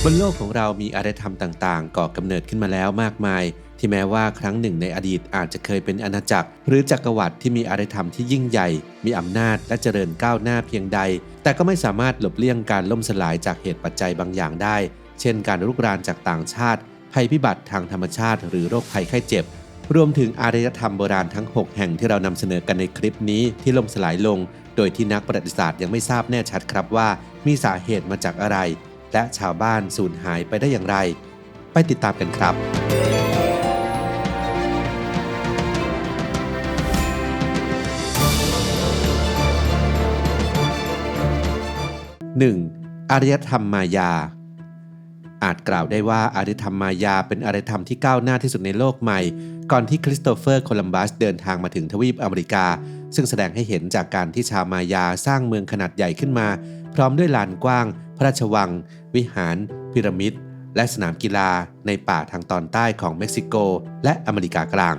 บนโลกของเรามีอารยธรรมต่างๆก่อกำเนิดขึ้นมาแล้วมากมายที่แม้ว่าครั้งหนึ่งในอดีตอาจจะเคยเป็นอาณาจักรหรือจักรวรรดิที่มีอารยธรรมที่ยิ่งใหญ่มีอำนาจและเจริญก้าวหน้าเพียงใดแต่ก็ไม่สามารถหลบเลี่ยงการล่มสลายจากเหตุปัจจัยบางอย่างได้เช่นการรุกรานจากต่างชาติภัยพิบัติทางธรรมชาติหรือโรคภัยไข้เจ็บรวมถึงอารยธรรมโบราณทั้ง6แห่งที่เรานำเสนอกันในคลิปนี้ที่ล่มสลายลงโดยที่นักประวัติศาสตร์ยังไม่ทราบแน่ชัดครับว่ามีสาเหตุมาจากอะไรและชาวบ้านสูญหายไปได้อย่างไรไปติดตามกันครับ 1. อารยธรรมมายาอาจกล่าวได้ว่าอารยธรรมมายาเป็นอารยธรรมที่ก้าวหน้าที่สุดในโลกใหม่ก่อนที่คริสโตเฟอร์โคลัมบัสเดินทางมาถึงทวีปอเมริกาซึ่งแสดงให้เห็นจากการที่ชาวมายาสร้างเมืองขนาดใหญ่ขึ้นมาพร้อมด้วยลานกว้างพระราชวังวิหารพีระมิดและสนามกีฬาในป่าทางตอนใต้ของเม็กซิโกและอเมริกากลาง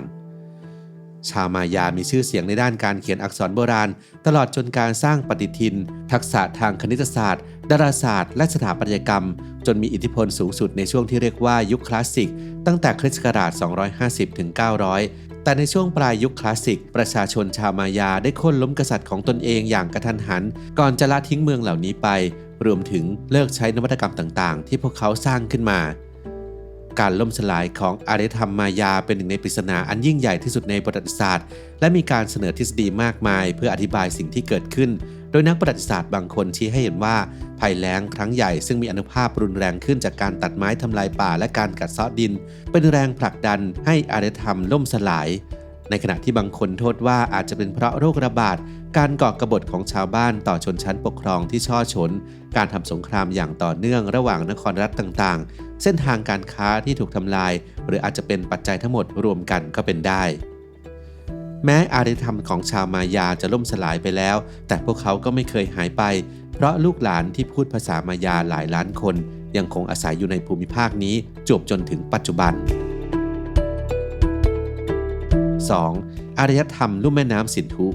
ชาวมายามีชื่อเสียงในด้านการเขียนอักษรโบราณตลอดจนการสร้างปฏิทินทักษะทางคณิตศาสตร์ดาราศาสตร์และสถาปัตยกรรมจนมีอิทธิพลสูงสุดในช่วงที่เรียกว่ายุคคลาสสิกตั้งแต่คริสต์ศักราช250ถึง900แต่ในช่วงปลายยุคคลาสสิกประชาชนชาวมายาได้โค่นล้มกษัตริย์ของตนเองอย่างกระทันหันก่อนจะละทิ้งเมืองเหล่านี้ไปรวมถึงเลิกใช้นวัตกรรมต่างๆที่พวกเขาสร้างขึ้นมาการล่มสลายของอารยธรรมมายาเป็นหนึ่งในปริศนาอันยิ่งใหญ่ที่สุดในประวัติศาสตร์และมีการเสนอทฤษฎีมากมายเพื่ออธิบายสิ่งที่เกิดขึ้นโดยนักประวัติศาสตร์บางคนชี้ให้เห็นว่าภัยแล้งครั้งใหญ่ซึ่งมีอานุภาพรุนแรงขึ้นจากการตัดไม้ทำลายป่าและการกัดเซาะดินเป็นแรงผลักดันให้อารยธรรมล่มสลายในขณะที่บางคนโทษว่าอาจจะเป็นเพราะโรคระบาดการก่อกบฏของชาวบ้านต่อชนชั้นปกครองที่ช่อชนการทำสงครามอย่างต่อเนื่องระหว่างนครรัฐต่างๆเส้นทางการค้าที่ถูกทำลายหรืออาจจะเป็นปัจจัยทั้งหมดรวมกันก็เป็นได้แม้อารยธรรมของชาวมายาจะล่มสลายไปแล้วแต่พวกเขาก็ไม่เคยหายไปเพราะลูกหลานที่พูดภาษามายาหลายล้านคนยังคงอาศัยอยู่ในภูมิภาคนี้จวบจนถึงปัจจุบัน 2. อารยธรรมลุ่มแม่น้ำสินธุ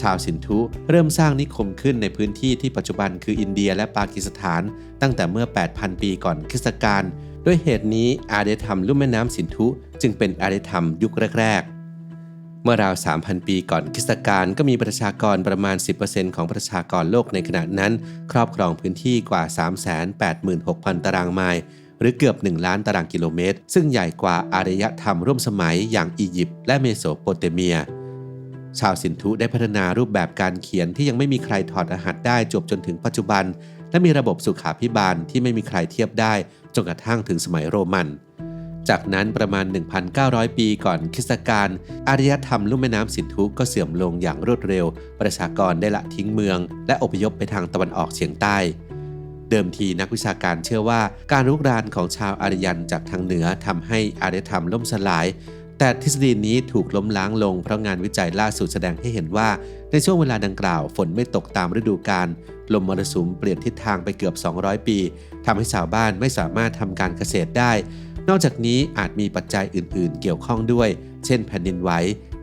ชาวสินธุเริ่มสร้างนิคมขึ้นในพื้นที่ที่ปัจจุบันคืออินเดียและปากีสถานตั้งแต่เมื่อ 8,000 ปีก่อนคริสตกาลด้วยเหตุนี้อารยธรรมลุ่มแม่น้ำสินธุจึงเป็นอารยธรรมยุคแรกๆเมื่อราว 3,000 ปีก่อนคริสตกาลก็มีประชากรประมาณ 10% ของประชากรโลกในขณะนั้นครอบครองพื้นที่กว่า 386,000 ตารางไมล์หรือเกือบ1ล้านตารางกิโลเมตรซึ่งใหญ่กว่าอารยธรรมร่วมสมัยอย่างอียิปต์และเมโสโปเตเมียชาวสินธุได้พัฒนารูปแบบการเขียนที่ยังไม่มีใครถอดรหัสได้จบจนถึงปัจจุบันและมีระบบสุขาภิบาลที่ไม่มีใครเทียบได้จนกระทั่งถึงสมัยโรมันจากนั้นประมาณ 1,900 ปีก่อนคริสตกาลอารยธรรมลุ่มแม่น้ำสินธุก็เสื่อมลงอย่างรวดเร็วประชากรได้ละทิ้งเมืองและอพยพไปทางตะวันออกเฉียงใต้เดิมทีนักวิชาการเชื่อว่าการรุกรานของชาวอารยันจากทางเหนือทำให้อารยธรรมล่มสลายแต่ทฤษฎีนี้ถูกล้มล้างลงเพราะงานวิจัยล่าสุดแสดงให้เห็นว่าในช่วงเวลาดังกล่าวฝนไม่ตกตามฤดูกาลลมมรสุมเปลี่ยนทิศทางไปเกือบ200ปีทำให้ชาวบ้านไม่สามารถทำการเกษตรได้นอกจากนี้อาจมีปัจจัยอื่นๆเกี่ยวข้องด้วยเช่นแผ่นดินไหว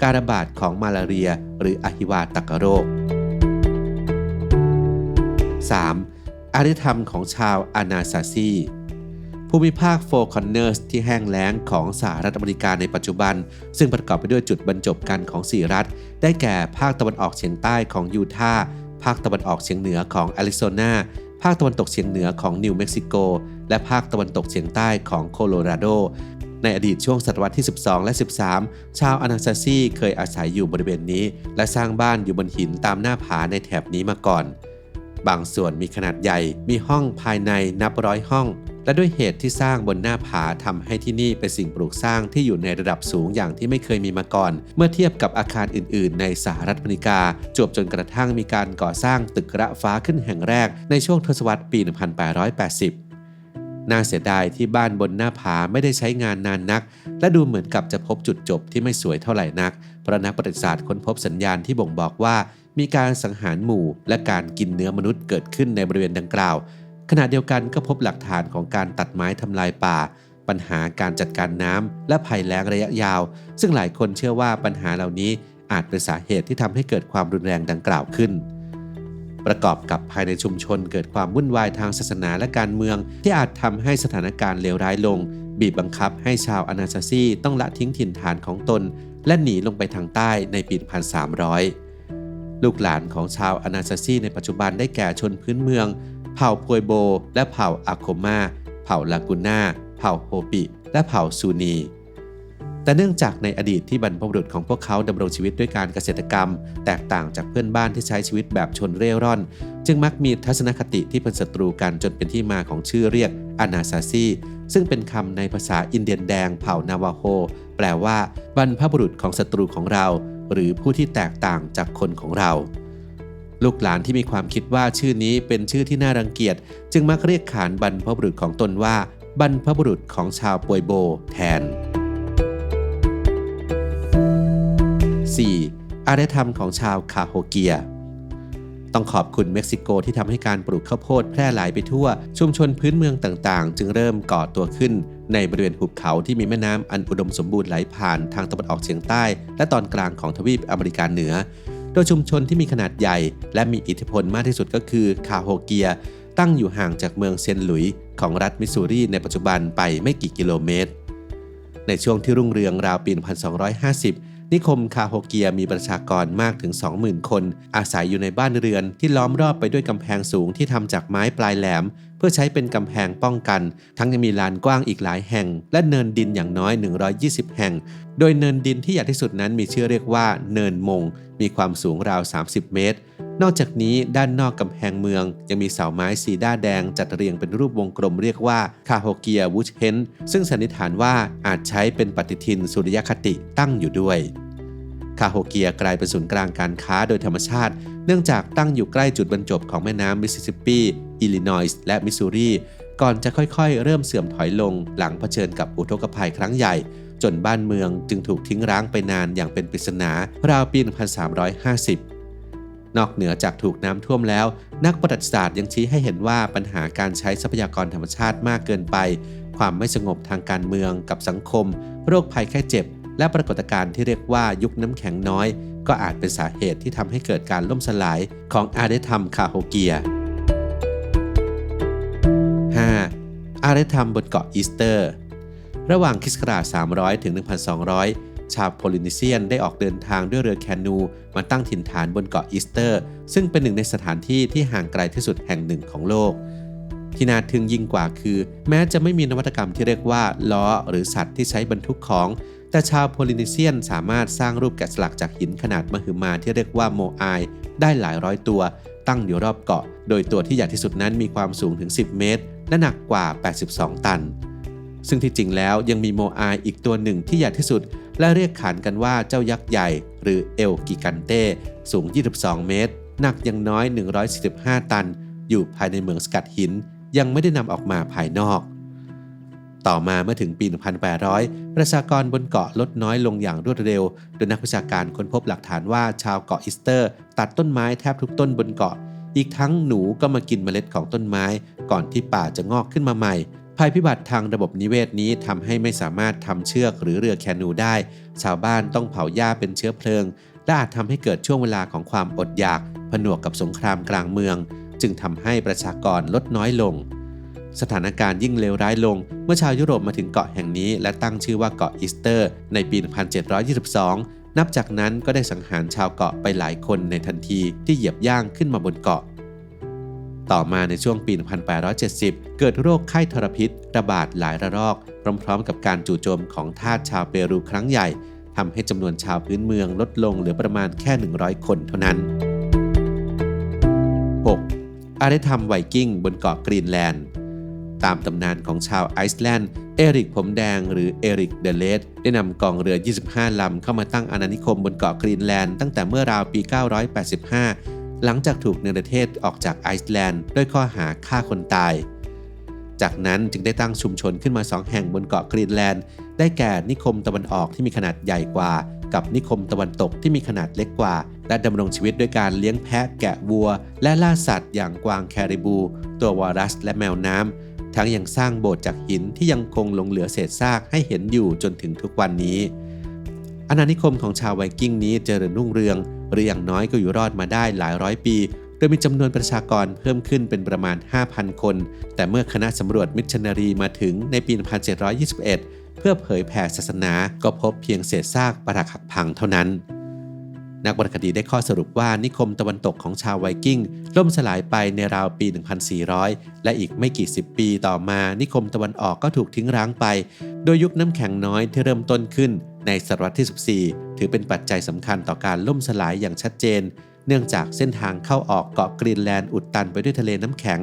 การระบาดของมาลาเรียหรืออหิวาตกโรค 3. อารยธรรมของชาวอานาซาซีภูมิภาคโฟร์คอนเนอร์สที่แห้งแล้งของสหรัฐอเมริกาในปัจจุบันซึ่งประกอบไปด้วยจุดบรรจบกันของ4รัฐได้แก่ภาคตะวันออกเฉียงใต้ของยูทาห์ภาคตะวันออกเฉียงเหนือของแอริโซนาภาคตะวันตกเฉียงเหนือของนิวเม็กซิโกและภาคตะวันตกเฉียงใต้ของโคโลราโดในอดีตช่วงศตวรรษที่12และ13ชาวอานาซาซีเคยอาศัยอยู่บริเวณนี้และสร้างบ้านอยู่บนหินตามหน้าผาในแถบนี้มาก่อนบางส่วนมีขนาดใหญ่มีห้องภายในนับร้อยห้องและด้วยเหตุที่สร้างบนหน้าผาทำให้ที่นี่เป็นสิ่งปลูกสร้างที่อยู่ในระดับสูงอย่างที่ไม่เคยมีมาก่อนเมื่อเทียบกับอาคารอื่นๆในสหรัฐอเมริกาจวบจนกระทั่งมีการก่อสร้างตึกระฟ้าขึ้นแห่งแรกในช่วงทศวรรษปี 1880 น่าเสียดายที่บ้านบนหน้าผาไม่ได้ใช้งานนานนักและดูเหมือนกับจะพบจุดจบที่ไม่สวยเท่าไหร่นักเพราะนักประวัติศาสตร์ค้นพบสัญญาณที่บ่งบอกว่ามีการสังหารหมู่และการกินเนื้อมนุษย์เกิดขึ้นในบริเวณดังกล่าวขณะเดียวกันก็พบหลักฐานของการตัดไม้ทำลายป่าปัญหาการจัดการน้ำและภัยแล้งระยะยาวซึ่งหลายคนเชื่อว่าปัญหาเหล่านี้อาจเป็นสาเหตุที่ทำให้เกิดความรุนแรงดังกล่าวขึ้น ประกอบกับภายในชุมชนเกิดความวุ่นวายทางศาสนาและการเมืองที่อาจทำให้สถานการณ์เลวร้ายลงบีบบังคับให้ชาวอานาซาซีต้องละทิ้งถิ่นฐานของตนและหนีลงไปทางใต้ในปี 1300 ลูกหลานของชาวอานาซาซีในปัจจุบันได้แก่ชนพื้นเมืองเผ่าพวยโบและเผ่าอาโคมาเผ่าลากูน่าเผ่าโฮปิและเผ่าซูนีแต่เนื่องจากในอดีตที่บรรพบุรุษของพวกเขาดำรงชีวิตด้วยการเกษตรกรรมแตกต่างจากเพื่อนบ้านที่ใช้ชีวิตแบบชนเร่ร่อนจึงมักมีทัศนคติที่เป็นศัตรูกันจนเป็นที่มาของชื่อเรียกอานาซาซีซึ่งเป็นคำในภาษาอินเดียนแดงเผ่านาวาโฮแปลว่าบรรพบุรุษของศัตรูของเราหรือผู้ที่แตกต่างจากคนของเราลูกหลานที่มีความคิดว่าชื่อนี้เป็นชื่อที่น่ารังเกียจจึงมักเรียกขานบรรพบุรุษของตนว่าบรรพบุรุษของชาวปวยโบแทน 4. อารยธรรมของชาวคาโฮเกียต้องขอบคุณเม็กซิโกที่ทำให้การปลูกข้าวโพดแพร่หลายไปทั่วชุมชนพื้นเมืองต่างๆจึงเริ่มก่อตัวขึ้นในบริเวณหุบเขาที่มีแม่น้ำอันอุดมสมบูรณ์ไหลผ่านทางตะวันออกเฉียงใต้และตอนกลางของทวีปอเมริกาเหนือโดยชุมชนที่มีขนาดใหญ่และมีอิทธิพลมากที่สุดก็คือคาโฮเกียตั้งอยู่ห่างจากเมืองเซนต์หลุยส์ของรัฐมิสซูรีในปัจจุบันไปไม่กี่กิโลเมตรในช่วงที่รุ่งเรืองราวปี 1250 นิคมคาโฮเกียมีประชากรมากถึง 20,000 คนอาศัยอยู่ในบ้านเรือนที่ล้อมรอบไปด้วยกำแพงสูงที่ทำจากไม้ปลายแหลมเพื่อใช้เป็นกำแพงป้องกันทั้งยังมีลานกว้างอีกหลายแห่งและเนินดินอย่างน้อย120แห่งโดยเนินดินที่ใหญ่ที่สุดนั้นมีชื่อเรียกว่าเนินมงมีความสูงราว30 เมตรนอกจากนี้ด้านนอกกำแพงเมืองยังมีเสาไม้สีด้าแดงจัดเรียงเป็นรูปวงกลมเรียกว่าคาโฮเกียวูชเฮนซึ่งสันนิษฐานว่าอาจใช้เป็นปฏิทินสุริยคติตั้งอยู่ด้วยคาโฮเกียกลายเป็นศูนย์กลางการค้าโดยธรรมชาติเนื่องจากตั้งอยู่ใกล้จุดบรรจบของแม่น้ำมิสซิสซิปปีอิลลินอยส์และมิสซูรีก่อนจะค่อยๆเริ่มเสื่อมถอยลงหลังเผชิญกับอุทกภัยครั้งใหญ่จนบ้านเมืองจึงถูกทิ้งร้างไปนานอย่างเป็นปริศนาราวปี 1350 นอกเหนือจากถูกน้ำท่วมแล้วนักประวัติศาสตร์ยังชี้ให้เห็นว่าปัญหาการใช้ทรัพยากรธรรมชาติมากเกินไปความไม่สงบทางการเมืองกับสังคมโรคภัยไข้เจ็บและปรากฏการณ์ที่เรียกว่ายุคน้ำแข็งน้อยก็อาจเป็นสาเหตุที่ทำให้เกิดการล่มสลายของอารยธรรมคาโฮเกีย 5. อารยธรรมบนเกาะอีสเตอร์ระหว่างคริสต์ศักราช 300 ถึง 1,200 ชาวโพลินีเซียนได้ออกเดินทางด้วยเรือแคนูมาตั้งถิ่นฐานบนเกาะอีสเตอร์ซึ่งเป็นหนึ่งในสถานที่ที่ห่างไกลที่สุดแห่งหนึ่งของโลกที่น่าทึ่งยิ่งกว่าคือแม้จะไม่มีนวัตกรรมที่เรียกว่าล้อหรือสัตว์ที่ใช้บรรทุกของแต่ชาวโพลินีเซียนสามารถสร้างรูปแกะสลักจากหินขนาดมหึมาที่เรียกว่าโมไอได้หลายร้อยตัวตั้งอยู่รอบเกาะโดยตัวที่ใหญ่ที่สุดนั้นมีความสูงถึง10 เมตรและหนักกว่า82 ตันซึ่งที่จริงแล้วยังมีโมไออีกตัวหนึ่งที่ใหญ่ที่สุดและเรียกขานกันว่าเจ้ายักษ์ใหญ่หรือเอลกิกันเต้สูง22 เมตรหนักอย่างน้อย145 ตันอยู่ภายในเมืองสกัดหินยังไม่ได้นำออกมาภายนอกต่อมาเมื่อถึงปี 1800 ประชากรบนเกาะลดน้อยลงอย่างรวดเร็วโดยนักวิชาการค้นพบหลักฐานว่าชาวเกาะอีสเตอร์ตัดต้นไม้แทบทุกต้นบนเกาะอีกทั้งหนูก็มากินเมล็ดของต้นไม้ก่อนที่ป่าจะงอกขึ้นมาใหม่ภัยพิบัติทางระบบนิเวศนี้ทำให้ไม่สามารถทำเชือกหรือเรือแคนูได้ชาวบ้านต้องเผาหญ้าเป็นเชื้อเพลิงและอาจทำให้เกิดช่วงเวลาของความอดอยากผนวกกับสงครามกลางเมืองจึงทำให้ประชากรลดน้อยลงสถานการณ์ยิ่งเลวร้ายลงเมื่อชาวยุโรปมาถึงเกาะแห่งนี้และตั้งชื่อว่าเกาะอีสเตอร์ในปี 1722 นับจากนั้นก็ได้สังหารชาวเกาะไปหลายคนในทันทีที่เหยียบย่างขึ้นมาบนเกาะต่อมาในช่วงปี 1870 เกิดโรคไข้ทรพิษระบาดหลายระลอกพร้อมๆกับการจู่โจมของทาสชาวเปรูครั้งใหญ่ทำให้จำนวนชาวพื้นเมืองลดลงเหลือประมาณแค่100 คนเท่านั้น 6. อารยธรรมไวกิ้งบนเกาะกรีนแลนด์ตามตำนานของชาวไอซ์แลนด์เอริกผมแดงหรือเอริกเดเลสได้นำกองเรือ25 ลำเข้ามาตั้งอาณานิคมบนเกาะกรีนแลนด์ตั้งแต่เมื่อราวปี 985 หลังจากถูกเนรเทศออกจากไอซ์แลนด์ด้วยข้อหาฆ่าคนตายจากนั้นจึงได้ตั้งชุมชนขึ้นมา2 แห่งบนเกาะกรีนแลนด์ได้แก่นิคมตะวันออกที่มีขนาดใหญ่กว่ากับนิคมตะวันตกที่มีขนาดเล็กกว่าและดำรงชีวิตด้วยการเลี้ยงแพะแกะวัวและล่าสัตว์อย่างกวางแคริบูตัววารัสและแมวน้ำทั้งยังสร้างโบสถ์จากหินที่ยังคงหลงเหลือเศษซากให้เห็นอยู่จนถึงทุกวันนี้อาณานิคมของชาวไวกิ้งนี้เจริญรุ่งเรืองหรืออย่างน้อยก็อยู่รอดมาได้หลายร้อยปี โดยมีจำนวนประชากรเพิ่มขึ้นเป็นประมาณ 5,000 คน แต่เมื่อคณะสำรวจมิชชันนารีมาถึงในปี 1721 เพื่อเผยแผ่ศาสนาก็พบเพียงเศษซากปรักหักพังเท่านั้นนักวรรณคดีได้ข้อสรุปว่านิคมตะวันตกของชาวไวกิ้งล่มสลายไปในราวปี 1400 และอีกไม่กี่สิบปีต่อมานิคมตะวันออกก็ถูกทิ้งร้างไปโดยยุคน้ำแข็งน้อยที่เริ่มต้นขึ้นในศตวรรษที่ 14 ถือเป็นปัจจัยสำคัญต่อการล่มสลายอย่างชัดเจนเนื่องจากเส้นทางเข้าออกเกาะกรีนแลนด์อุดตันไปด้วยทะเลน้ำแข็ง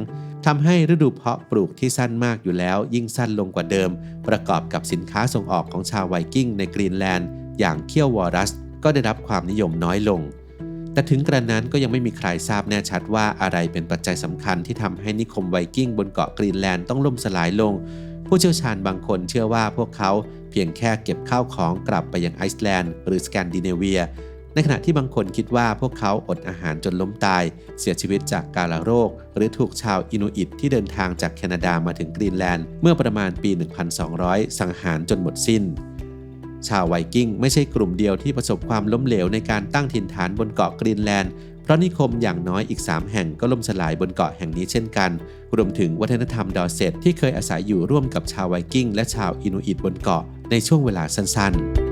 ทำให้ฤดูเพาะปลูกที่สั้นมากอยู่แล้วยิ่งสั้นลงกว่าเดิมประกอบกับสินค้าส่งออกของชาวไวกิ้งในกรีนแลนด์อย่างเขี้ยววอรัสก็ได้รับความนิยมน้อยลงแต่ถึงกระนั้นก็ยังไม่มีใครทราบแน่ชัดว่าอะไรเป็นปัจจัยสำคัญที่ทำให้นิคมไวกิ้งบนเกาะกรีนแลนด์ต้องล่มสลายลงผู้เชี่ยวชาญบางคนเชื่อว่าพวกเขาเพียงแค่เก็บข้าวของกลับไปยังไอซ์แลนด์หรือสแกนดิเนเวียในขณะที่บางคนคิดว่าพวกเขาอดอาหารจนล้มตายเสียชีวิตจากกาฬโรคหรือถูกชาวอินูอิตที่เดินทางจากแคนาดามาถึงกรีนแลนด์เมื่อประมาณปี 1200 สังหารจนหมดสิ้นชาวไวกิ้งไม่ใช่กลุ่มเดียวที่ประสบความล้มเหลวในการตั้งถิ่นฐานบนเกาะกรีนแลนด์เพราะนิคมอย่างน้อยอีก3แห่งก็ล่มสลายบนเกาะแห่งนี้เช่นกันรวมถึงวัฒนธรรมดอร์เซตที่เคยอาศัยอยู่ร่วมกับชาวไวกิ้งและชาวอินูอิตบนเกาะในช่วงเวลาสั้นๆ